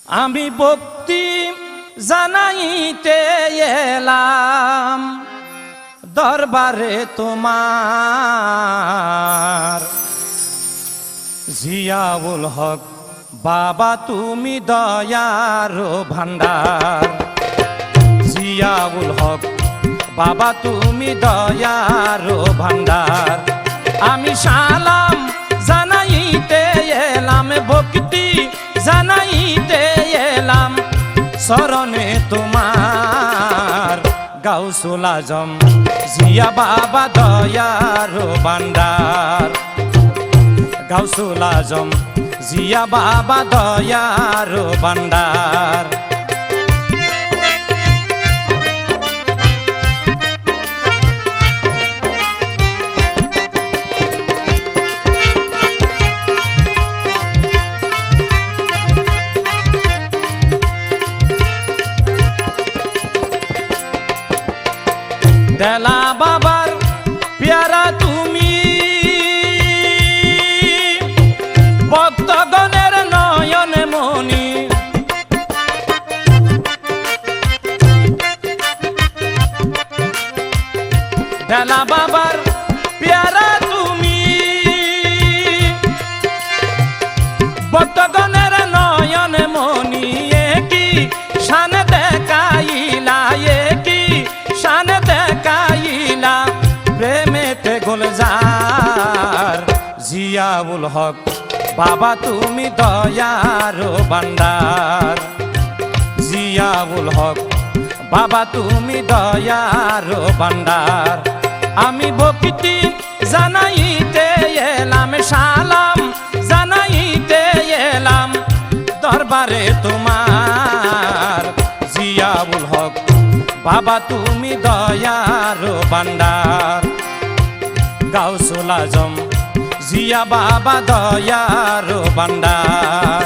আমি ভক্তি জানাইতে এলাম দরবারে তোমার। জিয়াউল হক বাবা তুমি দয়ার ভান্ডার। জিয়াউল হক বাবা তুমি দয়ার ভান্ডার। আমি সালাম জানাইতে এলাম, ভক্তি জানাইতে এলাম শরণে তোমার। গাউসুল আজম জিয়া বাবা দয়ার ভান্ডার। গাউসুল আজম জিয়া বাবা দয়ার ভান্ডার। দেলা বাবার পেয়ারা তুমি, ভক্তগণের নয়ন মনি। দেলা বাবার পেয়ারা তুমি, ভক্তগণের নয়ন মনি। কি শান দেখাইলা, কি শান দেখাইলা প্রেমেতে গুলজার। জিয়াউল হক বাবা তুমি দয়ার ভান্ডার। জিয়াউল হক বাবা তুমি দয়ার ভান্ডার। আমি ভক্তি জানাইতে এলাম, সালাম জানাইতে এলাম দরবারে তোমার। জিয়াউল হক বাবা তুমি দয়ার ভান্ডার। গাউসুল আজম জিয়া বাবা দয়ার ভান্ডার।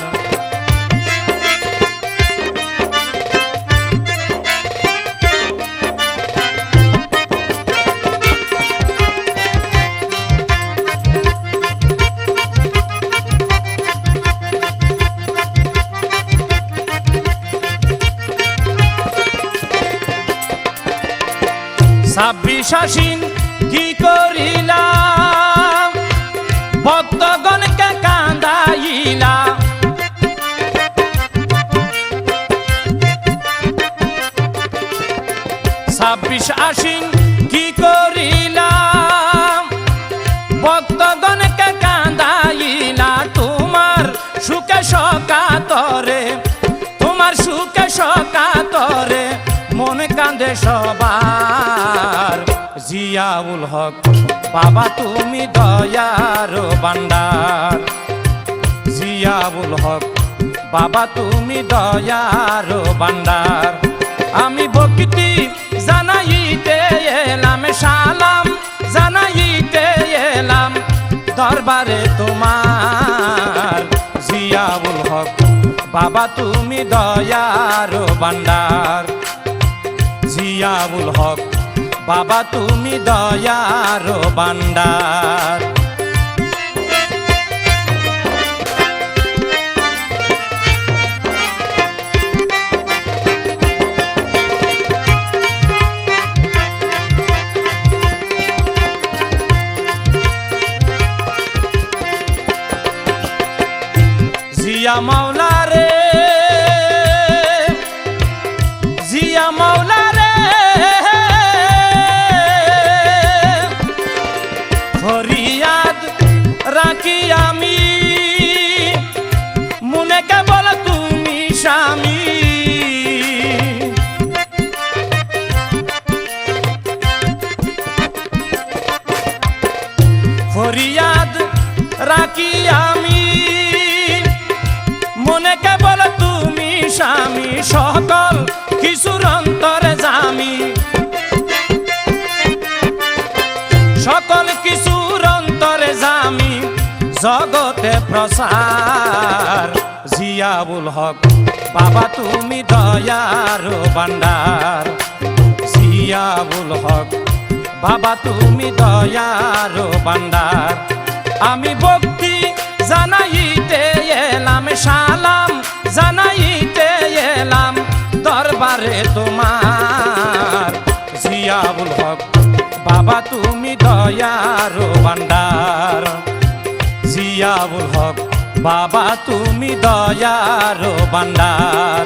ছাব্বিশ আশ্বিন কি করিলাম, ভক্তগণকে কান্দাইলা। ছাব্বিশ আশ্বিন কি করিলাম, ভক্তগণকে কান্দাইলা। তোমার সুখে সকাতরে, তোমার সুখে সকাতরে মন কান্দে সবার। জিয়াউল হক বাবা তুমি দয়ার ভান্ডার। জিয়াউল হক বাবা তুমি দয়ার ভান্ডার। আমি ভক্তি জানাইতে এলাম, সালাম জানাইতে এলাম দরবারে তোমার। জিয়াউল হক বাবা তুমি দয়ার ভান্ডার। জিয়াউল হক বাবা তুমি দয়ার ভান্ডার। জিয়া মাওলা রে, জিয়া মাওলা রে, ফরিয়াদ রাখি আমি মনে কেবল তুমি স্বামী। ফরিয়াদ রাখি আমি মনে কেবল তুমি স্বামী। সকল কিছুর অন্তরে জামি, সকল কিছুর অন্তরে জামি জগতে প্রসার। জিয়াউল হক বাবা তুমি দয়ার ভান্ডার। জিয়াউল হক বাবা তুমি দয়ার ভান্ডার। আমি ভক্তি জানাইতে এলাম, সালাম জানাইতে দরবারে তোমার জিয়াউল হক বাবা তুমি দয়ার ভান্ডার জিয়াউল হক বাবা তুমি দয়ার ভান্ডার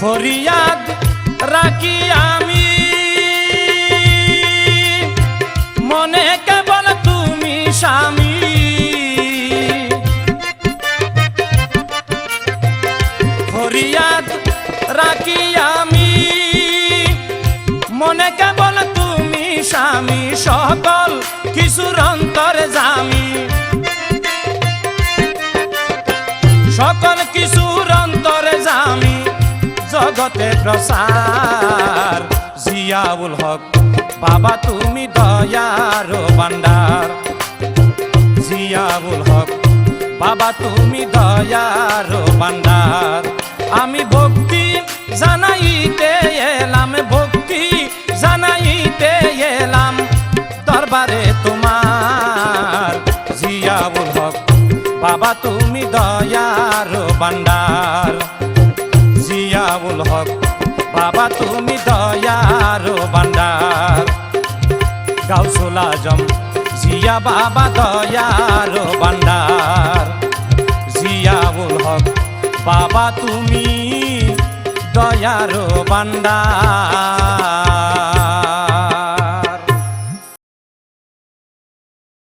ফরিয়াদ রাখি আমি মনে কেবল তুমি স্বামী ফরিয়াদ রাখি আমি মনে কেবল তুমি স্বামী সকল কিছুর অন্তরে জামি সকল কিছুর অন্তরে জামি জগতে প্রসার জিয়াউল হক বাবা তুমি দয়ার ভান্ডার জিয়াউল হক বাবা তুমি দয়ার ভান্ডার আমি ভক্তি জানাইতে এলাম ভক্তি জানাইতে এলাম দরবারে তোমার জিয়াউল হক বাবা তুমি দয়ার ভান্ডার জিয়াউল হক বাবা তুমি দয়ার ভান্ডার গাউসুল আজম জিয়া বাবা দয়ার ভান্ডার জিয়াউল হক বাবা তুমি দয়ার ভান্ডার।